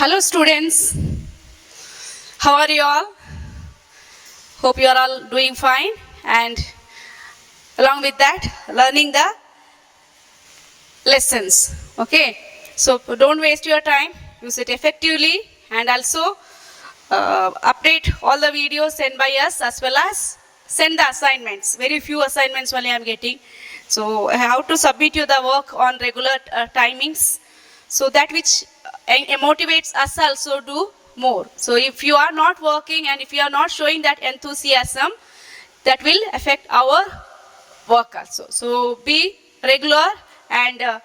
Hello students, how are you all? Hope you are all doing fine and along with that learning the lessons. Okay, so don't waste your time, use it effectively and also update all the videos sent by us as well as send the assignments. Very few assignments only I am getting. So I have to submit you the work on regular timings. So that which motivates us also do more. So if you are not working and if you are not showing that enthusiasm, that will affect our work also. So be regular and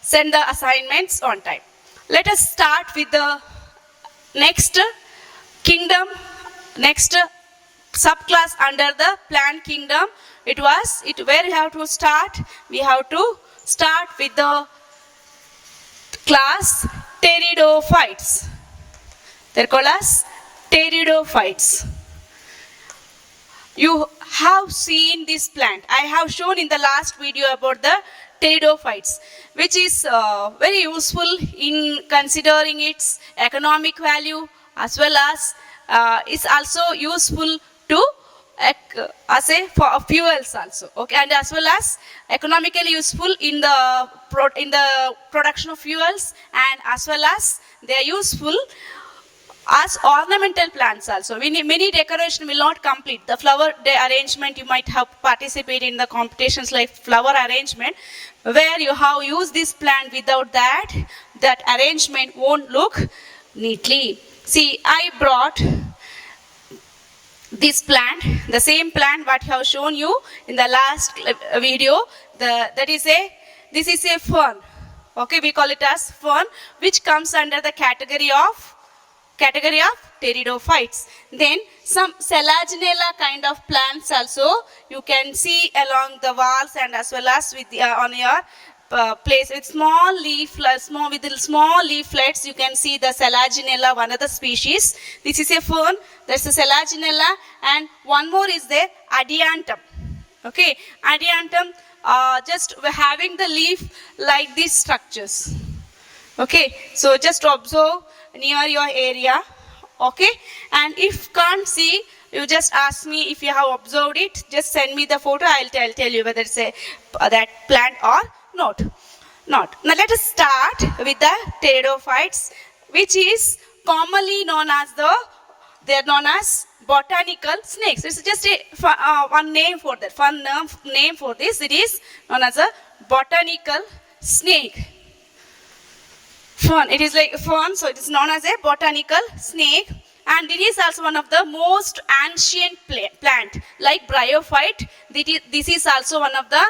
send the assignments on time. Let us start with the next kingdom, next subclass under the plant kingdom. Where we have to start? We have to start with the class pteridophytes. They're called as pteridophytes. You have seen this plant. I have shown in the last video about the pteridophytes, which is very useful in considering its economic value as well as is also useful to as a for fuels also, okay, and as well as economically useful in the production of fuels, and as well as they are useful as ornamental plants also. Many decoration will not complete the flower arrangement. You might have participated in the competitions like flower arrangement, where you have used this plant. Without that arrangement won't look neatly. See, I brought this plant, the same plant what I have shown you in the last video. This is a fern. Okay, we call it as fern, which comes under the category of pteridophytes. Then some Selaginella kind of plants also you can see along the walls and as well as with on your place with small leaflets. You can see the Selaginella, one of the species. This is a fern. That's a Selaginella, and one more is there, Adiantum. Okay, Adiantum, just having the leaf like these structures. Okay, so just observe near your area. Okay, and if can't see, you just ask me if you have observed it. Just send me the photo. I'll tell you whether it's that plant or not. Now let us start with the pteridophytes, which is commonly known as they are known as botanical snakes. It's just one name for that. Fun name for this. It is known as a botanical snake. Fern. It is like fern, so it is known as a botanical snake, and it is also one of the most ancient plant. Like bryophyte, this is also one of the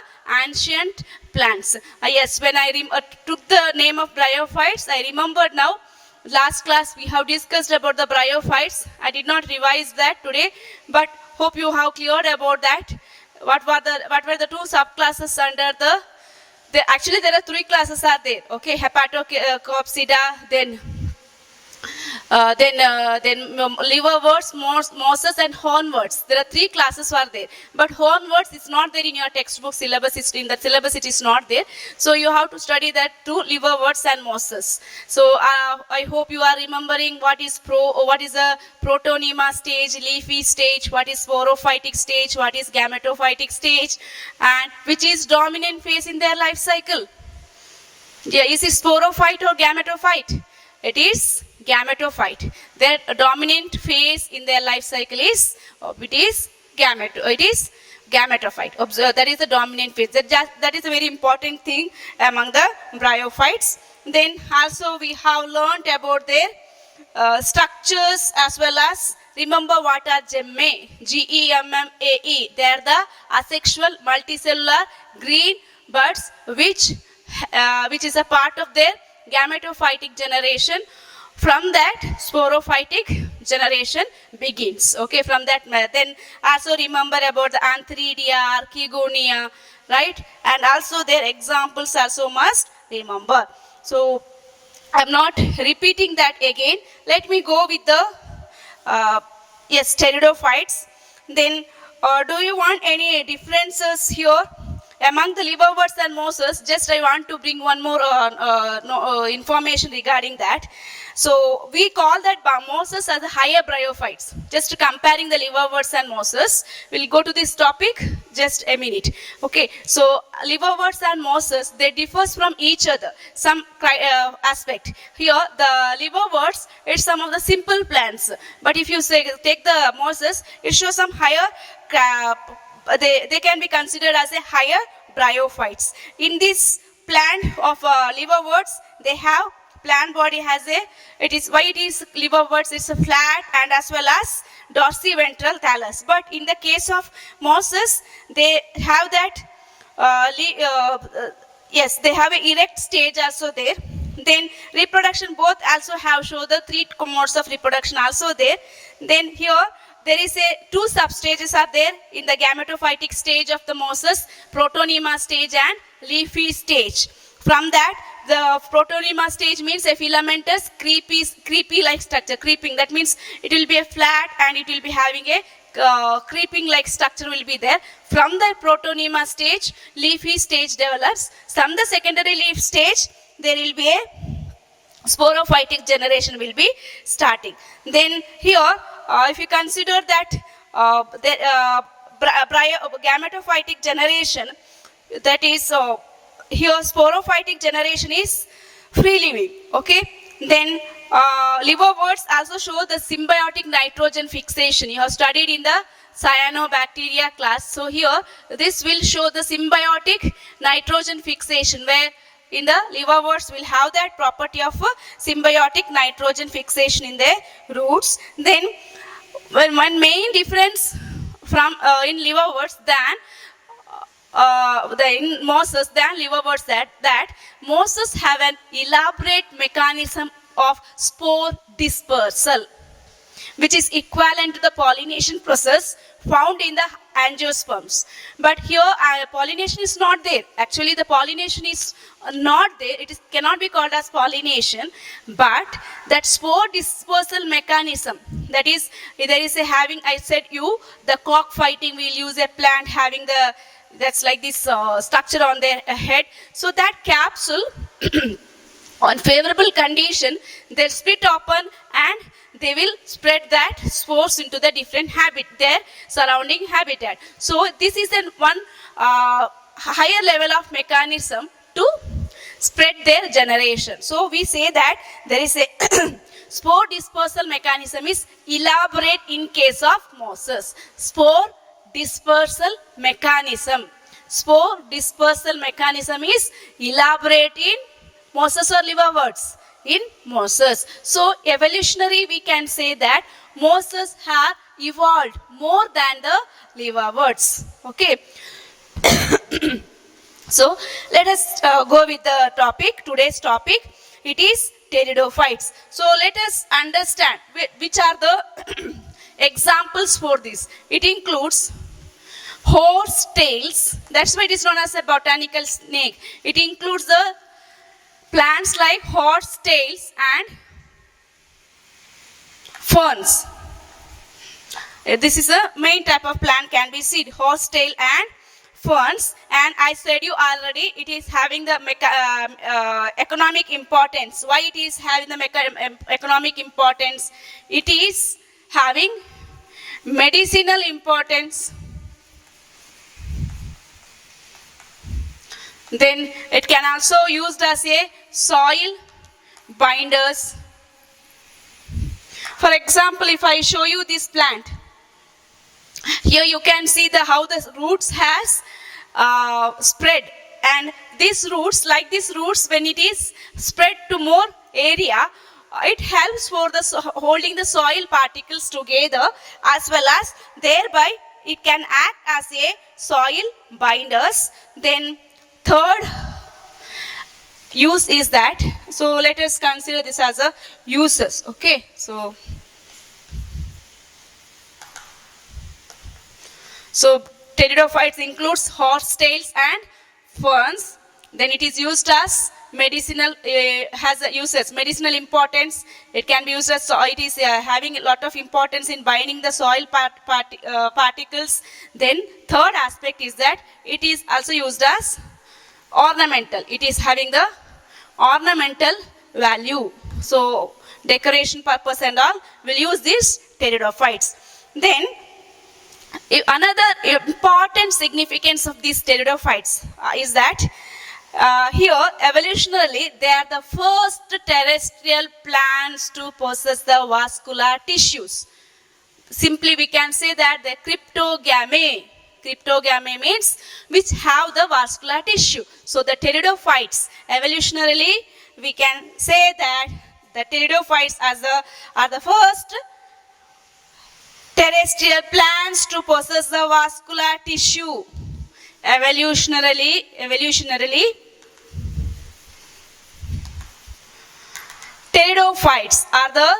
ancient plants. Yes, when I took the name of bryophytes, I remembered now. Last class we have discussed about the bryophytes. I did not revise that today, but hope you have cleared about that. What were the two subclasses under the actually there are three classes are there. Okay, Hepatocopsida, then liverworts, mosses, and hornworts. There are three classes are there, but hornworts is not there in your textbook syllabus. It's in the syllabus, it is not there. So you have to study that too, liverworts and mosses. So I hope you are remembering what is a protonema stage, leafy stage, what is sporophytic stage, what is gametophytic stage, and which is dominant phase in their life cycle. Yeah, is it sporophyte or gametophyte? It is gametophyte. Their dominant phase in their life cycle is gametophyte. Observe, that is the dominant phase. That is a very important thing among the bryophytes. Then also we have learned about their structures as well as remember what are gemmae. Gemmae. They are the asexual multicellular green buds which is a part of their gametophytic generation. From that, sporophytic generation begins. Okay, from that, then also remember about the Antheridia, Archegonia, right? And also their examples also must remember. So, I'm not repeating that again. Let me go with the pteridophytes. Then, do you want any differences here among the liverworts and mosses, just I want to bring one more information regarding that. So we call that mosses as higher bryophytes. Just comparing the liverworts and mosses, we'll go to this topic just a minute. Okay, so liverworts and mosses, they differ from each other. Some aspect here, the liverworts, it's some of the simple plants, but if you say take the mosses, it shows some higher. They can be considered as a higher bryophytes. In this plant of liverworts, they have plant body has a, it is why it is liverworts, it's a flat and as well as dorsiventral thallus. But in the case of mosses, they have that yes, they have an erect stage also there. Then reproduction both also have show the 3 modes of reproduction also there. Then here there is a 2 substages are there in the gametophytic stage of the mosses, protonema stage and leafy stage. From that, the protonema stage means a filamentous creepy like structure, creeping. That means it will be a flat and it will be having a creeping like structure will be there. From the protonema stage, leafy stage develops. From the secondary leaf stage, there will be a sporophytic generation will be starting. Then here, if you consider that gametophytic generation, that is here sporophytic generation is free living. Okay, then liverworts also show the symbiotic nitrogen fixation. You have studied in the cyanobacteria class. So here this will show the symbiotic nitrogen fixation, where in the liverworts will have that property of symbiotic nitrogen fixation in the roots. Then one main difference from in liverworts than in mosses than liverworts that mosses have an elaborate mechanism of spore dispersal, which is equivalent to the pollination process found in the angiosperms. But here pollination is not there. Actually the pollination is not there. It cannot be called as pollination, but that spore dispersal mechanism, that is, there is a having, I said you, the cockfighting will use a plant having the, that's like this structure on their head. So that capsule on favorable condition, they'll split open and they will spread that spores into the different their surrounding habitat. So this is one higher level of mechanism to spread their generation. So we say that there is a spore dispersal mechanism is elaborate in case of mosses. Spore dispersal mechanism. Spore dispersal mechanism is elaborate in mosses or liverworts. In mosses. So evolutionary we can say that mosses have evolved more than the liverworts. Okay. So let us go with the topic. Today's topic, it is pteridophytes. So let us understand which are the examples for this. It includes horsetails. That's why it is known as a botanical snake. It includes the plants like horsetails and ferns. This is a main type of plant can be seen, horsetail and ferns. And I said you already, it is having the economic importance. Why it is having the economic importance? It is having medicinal importance. Then it can also used as a soil binders. For example, if I show you this plant, here you can see how the roots has spread, and these roots, like these roots, when it is spread to more area, it helps for the holding the soil particles together, as well as thereby it can act as a soil binders. Then third use is that, so let us consider this as a uses. Okay, so pteridophytes includes horsetails and ferns. Then it is used as medicinal, has uses, medicinal importance. It can be used as, it is having a lot of importance in binding the soil particles. Then third aspect is that it is also used as ornamental. It is having the ornamental value. So decoration purpose and all will use these pteridophytes. Then another important significance of these pteridophytes is that here evolutionarily they are the first terrestrial plants to possess the vascular tissues. Simply we can say that the cryptogamy. Cryptogamy means which have the vascular tissue. So the pteridophytes, evolutionarily we can say that the pteridophytes are the first terrestrial plants to possess the vascular tissue. Evolutionarily, pteridophytes are the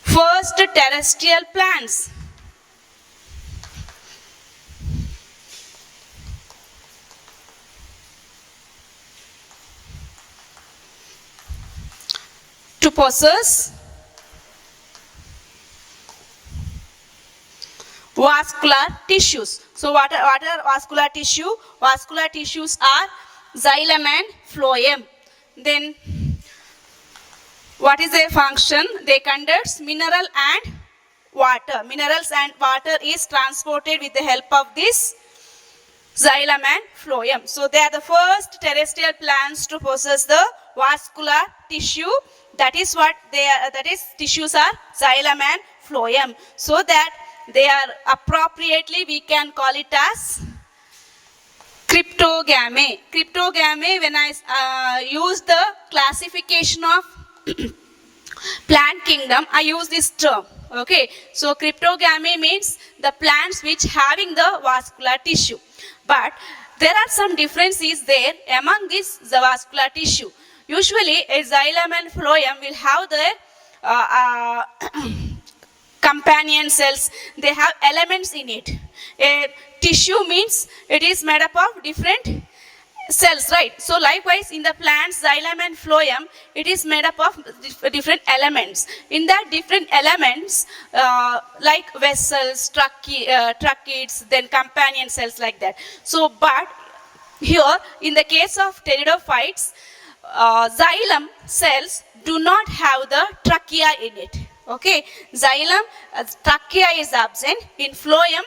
first terrestrial plants to possess vascular tissues. So what are vascular tissue? Vascular tissues are xylem and phloem. Then what is their function? They conduct mineral and water. Minerals and water is transported with the help of this xylem and phloem. So they are the first terrestrial plants to possess the vascular tissue. That is what they are, that is tissues are xylem and phloem. So that they are appropriately, we can call it as cryptogamy. Cryptogamy, when I use the classification of plant kingdom, I use this term. Okay, so cryptogamy means the plants which having the vascular tissue. But there are some differences there among this the vascular tissue. Usually a xylem and phloem will have the companion cells. They have elements in it. A tissue means it is made up of different cells, right? So likewise in the plants xylem and phloem, it is made up of different elements. In that different elements like vessels, tracheids, then companion cells like that. So but here in the case of pteridophytes, xylem cells do not have the trachea in it. Okay, xylem, trachea is absent. In phloem,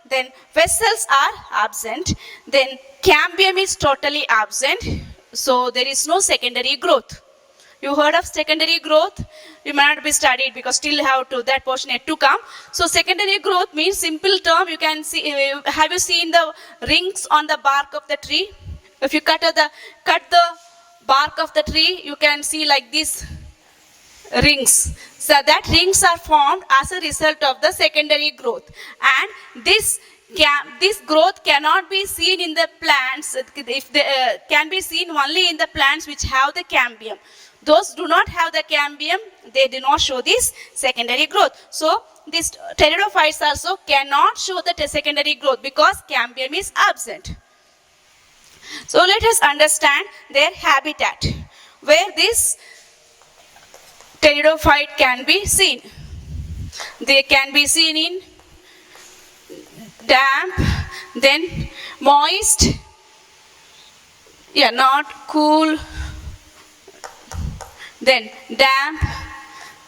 then vessels are absent. Then cambium is totally absent. So there is no secondary growth. You heard of secondary growth? You might not be studied because still have to that portion yet to come. So secondary growth means simple term. You can see. Have you seen the rings on the bark of the tree? If you cut the bark of the tree, you can see like this rings. So that rings are formed as a result of the secondary growth, and this growth cannot be seen in the plants. If they can be seen only in the plants which have the cambium. Those do not have the cambium, they do not show this secondary growth. So these pteridophytes also cannot show the secondary growth because cambium is absent. So let us understand their habitat, where this pteridophyte can be seen. They can be seen in damp, then moist, not cool, then damp,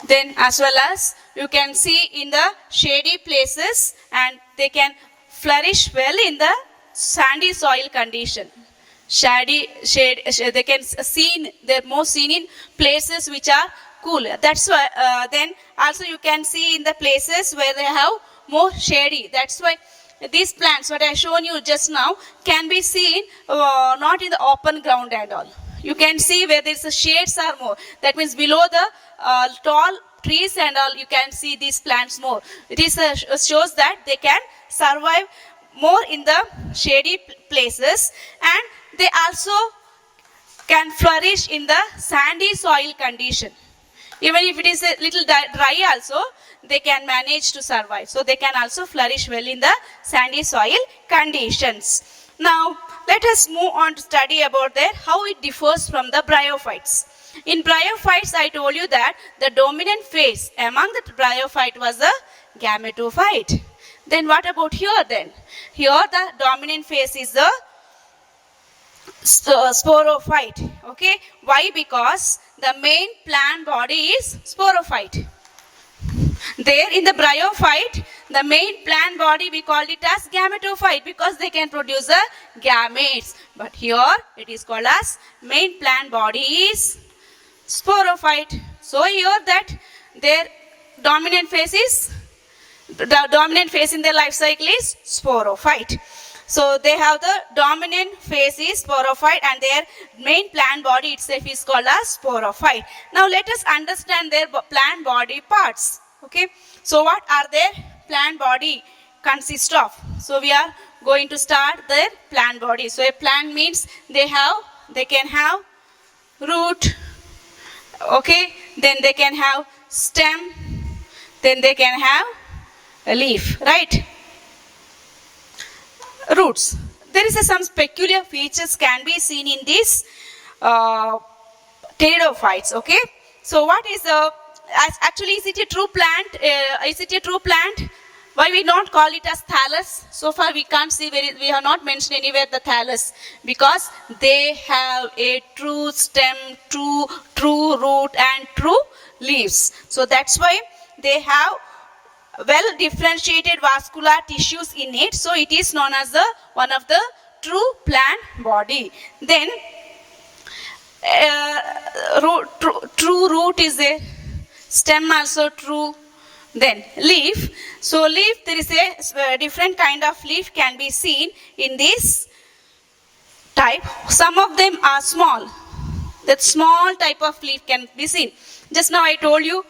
then as well as you can see in the shady places, and they can flourish well in the sandy soil condition. They can they're more seen in places which are cool. That's why then also you can see in the places where they have more shady. That's why these plants, what I shown you just now, can be seen not in the open ground and all. You can see where there's the shades are more. That means below the tall trees and all, you can see these plants more. It is shows that they can survive more in the shady places, and they also can flourish in the sandy soil condition. Even if it is a little dry also, they can manage to survive. So they can also flourish well in the sandy soil conditions. Now let us move on to study about how it differs from the bryophytes. In bryophytes, I told you that the dominant phase among the bryophyte was the gametophyte. Then what about here then? Here the dominant phase is the sporophyte. Okay, why? Because the main plant body is sporophyte. There in the bryophyte, the main plant body we called it as gametophyte because they can produce the gametes. But here it is called as main plant body is sporophyte. So here that their dominant phase is, the dominant phase in their life cycle is sporophyte. So they have the dominant phase is sporophyte and their main plant body itself is called as sporophyte. Now let us understand their plant body parts. Okay, so what are their plant body consist of? So we are going to start their plant body. So a plant means they can have root, okay, then they can have stem, then they can have a leaf, right? Roots. There is some peculiar features can be seen in these pteridophytes, okay? So what is the actually, is it a true plant? Is it a true plant? Why we not call it as thallus? So far we can't see, we have not mentioned anywhere the thallus, because they have a true stem, true root and true leaves. So that's why they have well differentiated vascular tissues in it. So it is known as the one of the true plant body. Then true root is there. Stem also true. Then leaf. So leaf, there is a different kind of leaf can be seen in this type. Some of them are small. That small type of leaf can be seen. Just now I told you,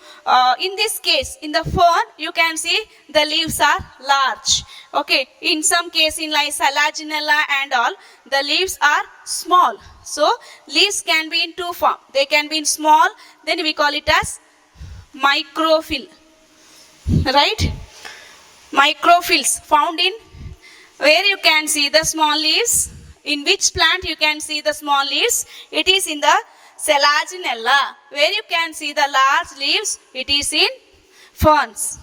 in this case, in the fern, you can see the leaves are large. Okay, in some case in like Selaginella and all, the leaves are small. So leaves can be in two forms. They can be in small, then we call it as microphyll, right? Microphylls found in where you can see the small leaves. In which plant you can see the small leaves? It is in the Selaginella. Where you can see the large leaves? It is in ferns.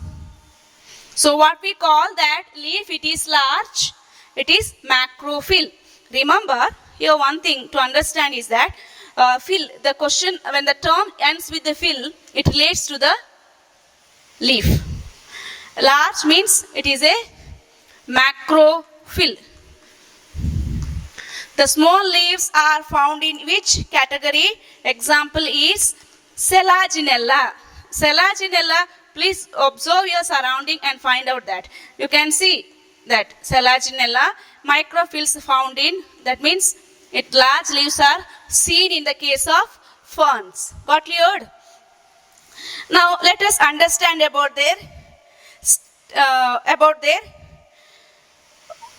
So what we call that leaf, it is large, it is macrophyll. Remember here one thing to understand is that phyll, the question when the term ends with the phyll, it relates to the leaf. Large means it is a macrophyll. The small leaves are found in which category? Example is Selaginella. Selaginella, please observe your surrounding and find out that. You can see that Selaginella, microphylls found in, that means large leaves are seen in the case of ferns. Got cleared? Now let us understand about their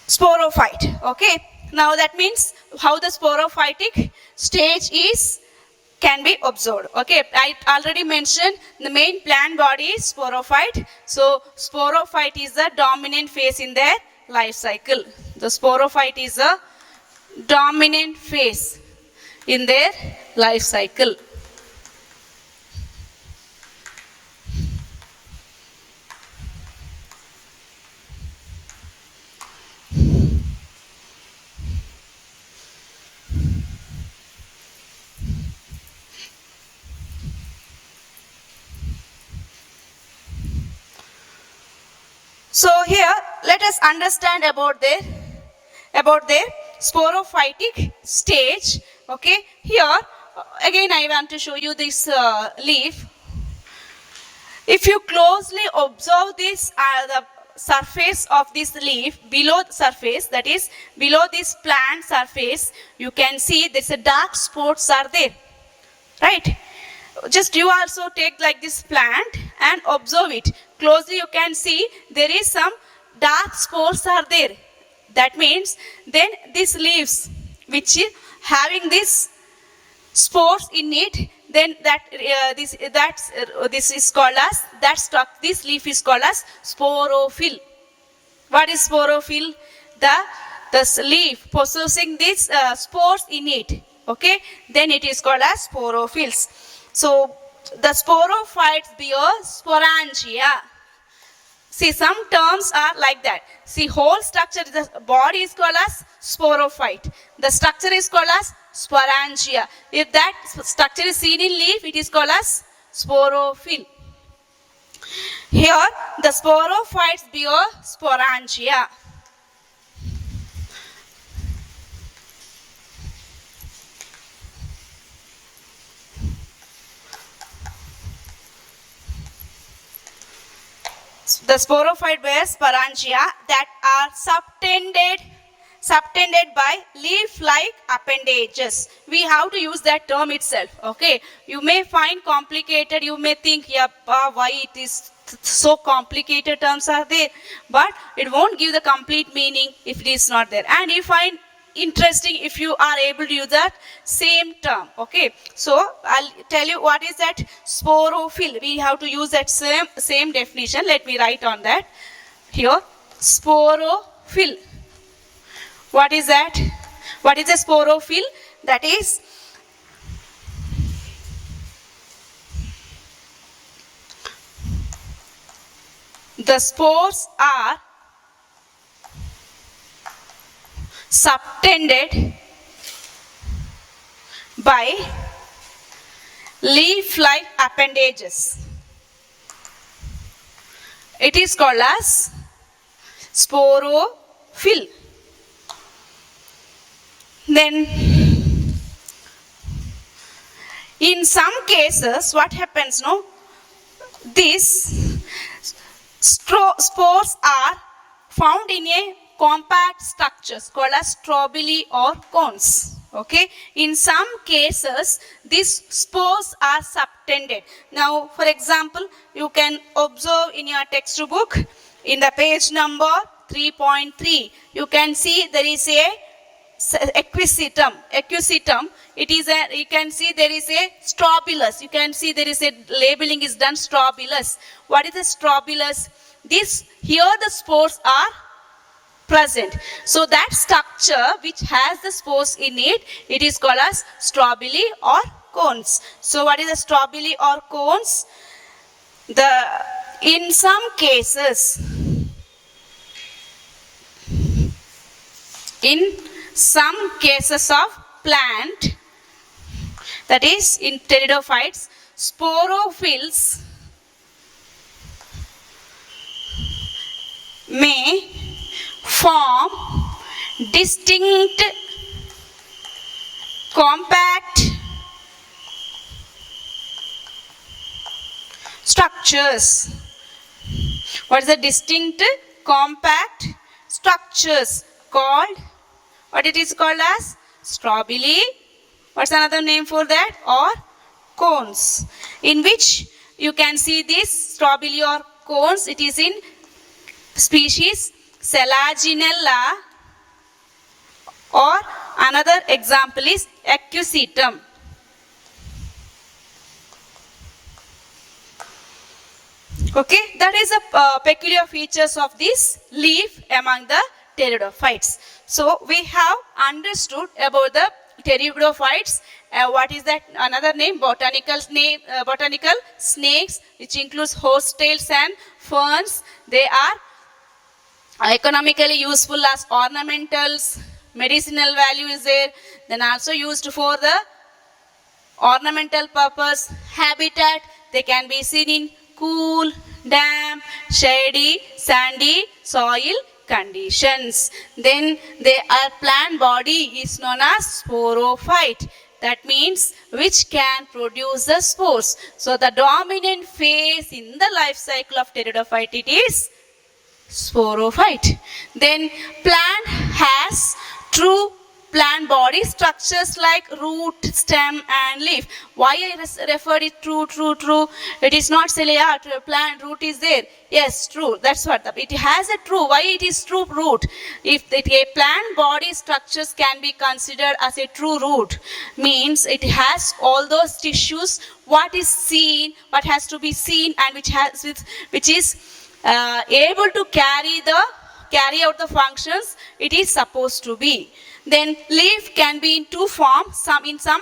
sporophyte. Okay. Now that means how the sporophytic stage can be observed. Okay, I already mentioned the main plant body is sporophyte. So sporophyte is the dominant phase in their life cycle. The sporophyte is the dominant phase in their life cycle. So here let us understand about their sporophytic stage. Okay, here again I want to show you this leaf. If you closely observe this the surface of this leaf, below the surface, that is below this plant surface, you can see there's a dark spots are there, right? Just you also take like this plant and observe it closely. You can see there is some dark spores are there. That means then these leaves which having this spores in it, then this is called as this leaf is called as sporophyll. What is sporophyll? The this leaf possessing these spores in it, okay, then it is called as sporophylls. So the sporophytes bear sporangia. See, some terms are like that. See, whole structure, the body is called as sporophyte. The structure is called as sporangia. If that structure is seen in leaf, it is called as sporophyll. Here, the sporophytes bear sporangia. The sporophyte bears sporangia that are subtended by leaf-like appendages. We have to use that term itself. Okay, you may find complicated. You may think, yeah, why it is so complicated terms are there, but it won't give the complete meaning if it is not there. And you find interesting if you are able to use that same term. Okay, so I'll tell you what is that sporophyll. We have to use that same definition. Let me write on that here. Sporophyll. What is that? What is a sporophyll? That is the spores are subtended by leaf-like appendages. It is called as sporophyll. Then, in some cases, what happens? No, these spores are found in a compact structures called as strobili or cones. Okay, in some cases these spores are subtended. Now, for example, you can observe in your textbook in the page number 3.3, you can see there is a equisetum. It is a, you can see there is a strobilus. You can see there is a labeling is done strobilus. What is a strobilus? This here the spores are present. So that structure which has the spores in it, it is called as strobili or cones. So what is a strobili or cones? In some cases of plant, that is in pteridophytes, sporophylls may form distinct compact structures. What is the distinct compact structures called? What it is called as? Strobili. What's another name for that? Or cones. In which you can see this strobili or cones. It is in species Selaginella, or another example is Equisetum. Okay, that is the peculiar features of this leaf among the pteridophytes. So we have understood about the pteridophytes. What is that? Another name, botanical snakes, which includes horsetails and ferns. They are economically useful as ornamentals. Medicinal value is there. Then also used for the ornamental purpose. Habitat, they can be seen in cool, damp, shady, sandy soil conditions. Then their plant body is known as sporophyte. That means which can produce the spores. So the dominant phase in the life cycle of pteridophyte, it is sporophyte. Then plant has true plant body structures like root, stem and leaf. Why I referred it true? It is not silly, plant root is there. Yes, true. That's what it has a true. Why it is true root? If a plant body structures can be considered as a true root, means it has all those tissues. What is seen, what has to be seen, and which is able to carry the carry out the functions it is supposed to be. Then leaf can be in two forms, some in some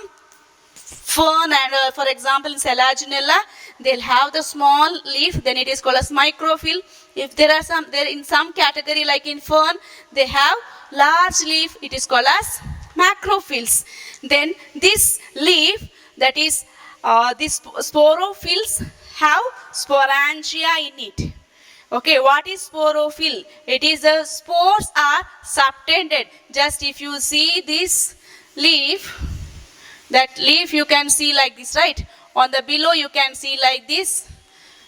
fern and for example in Selaginella they'll have the small leaf, then it is called as microphyll. If there are some, there in some category like in fern they have large leaf, it is called as macrophylls. Then this leaf, that is these sporophylls have sporangia in it. Okay, what is sporophyll? It is the spores are subtended. Just if you see this leaf, that leaf you can see like this, right? On the below you can see like this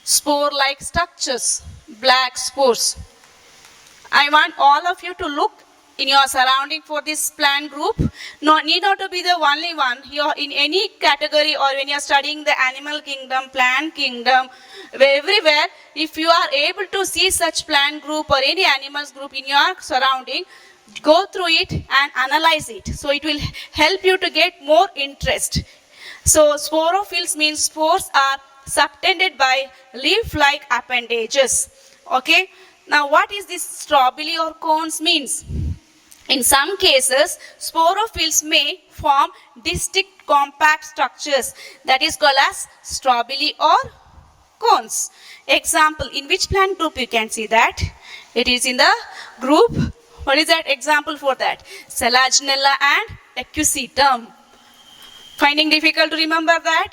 spore-like structures, black spores. I want all of you to look in your surrounding for this plant group. Need not to be the only one. You're in any category or when you're studying the animal kingdom, plant kingdom, everywhere, if you are able to see such plant group or any animals group in your surrounding, go through it and analyze it. So it will help you to get more interest. So sporophylls means spores are subtended by leaf-like appendages. Okay. Now what is this strobili or cones means? In some cases, sporophylls may form distinct compact structures that is called as strobili or cones. Example, in which plant group you can see that? It is in the group, what is that example for that? Selaginella and Equisetum. Finding difficult to remember that?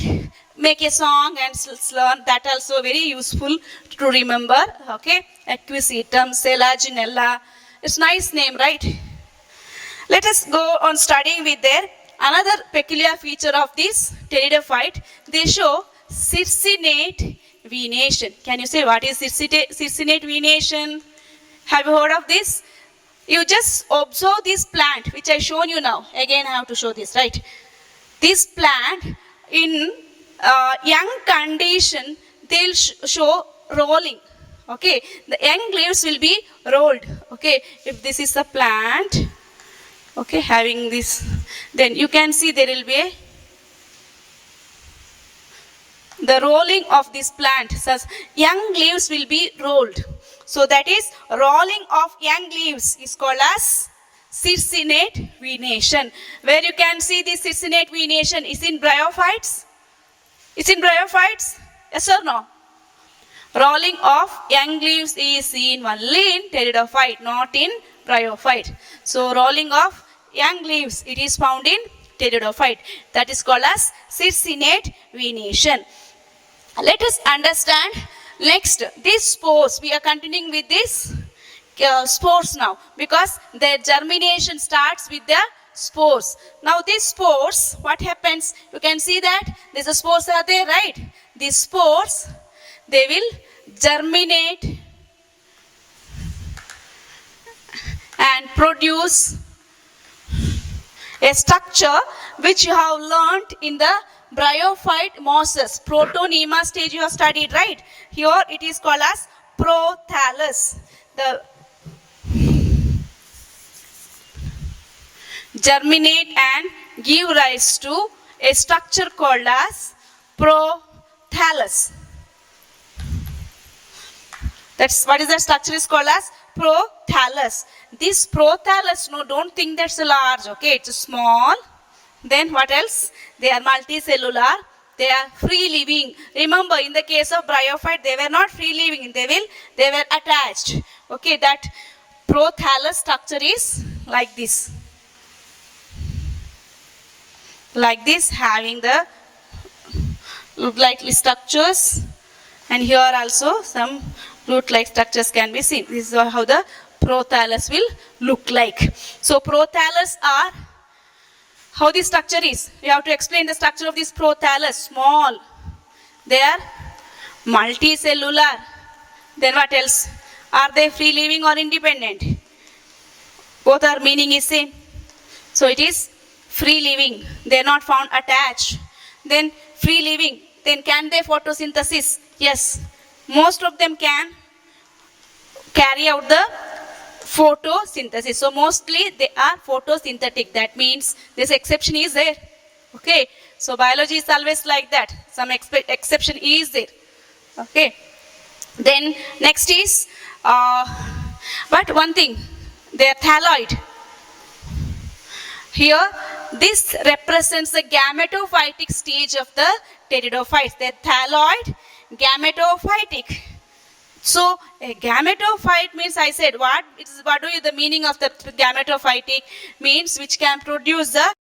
Make a song and learn, that also very useful to remember. Okay, Equisetum, Selaginella, it's nice name, right? Let us go on studying with their another peculiar feature of this pteridophyte. They show circinate venation. Can you say what is circinate venation? Have you heard of this? You just observe this plant which I shown you now. Again I have to show this, right? This plant in young condition they'll show rolling. Okay, the young leaves will be rolled. Okay, if this is a plant, okay, having this, then you can see there will be the rolling of this plant. So young leaves will be rolled. So that is rolling of young leaves is called as circinate venation. Where you can see this circinate venation is in bryophytes. It's in bryophytes? Yes or no? Rolling of young leaves is seen only in pteridophyte, not in bryophyte. So rolling of young leaves, it is found in pteridophyte. That is called as circinate venation. Let us understand next these spores. We are continuing with this spores now because their germination starts with the spores. Now these spores, what happens? You can see that these spores are there, right? These spores, they will germinate and produce a structure which you have learnt in the bryophyte mosses. Protonema stage you have studied, right? Here it is called as prothallus. The germinate and give rise to a structure called as prothallus. That's what is the structure is called as prothallus. This prothallus, no, don't think that's large, okay, it's small. Then what else? They are multicellular, they are free living. Remember, in the case of bryophyte, they were not free living, they were attached. Okay, that prothallus structure is like this. Like this, having the root-like structures, and here also some root-like structures can be seen. This is how the prothallus will look like. So prothallus are, how the structure is. We have to explain the structure of this prothallus. Small. They are multicellular. Then what else? Are they free living or independent? Both are meaning is same. So it is free living. They are not found attached. Then free living. Then can they photosynthesis? Yes. Most of them can carry out the photosynthesis. So mostly they are photosynthetic. That means this exception is there. Okay. So biology is always like that. Some exception is there. Okay. Then next is But one thing, they are thalloid. Here, this represents the gametophytic stage of the pteridophytes. They are thalloid, gametophytic. So, a gametophyte means, I said, what do you, the meaning of the gametophytic means which can produce the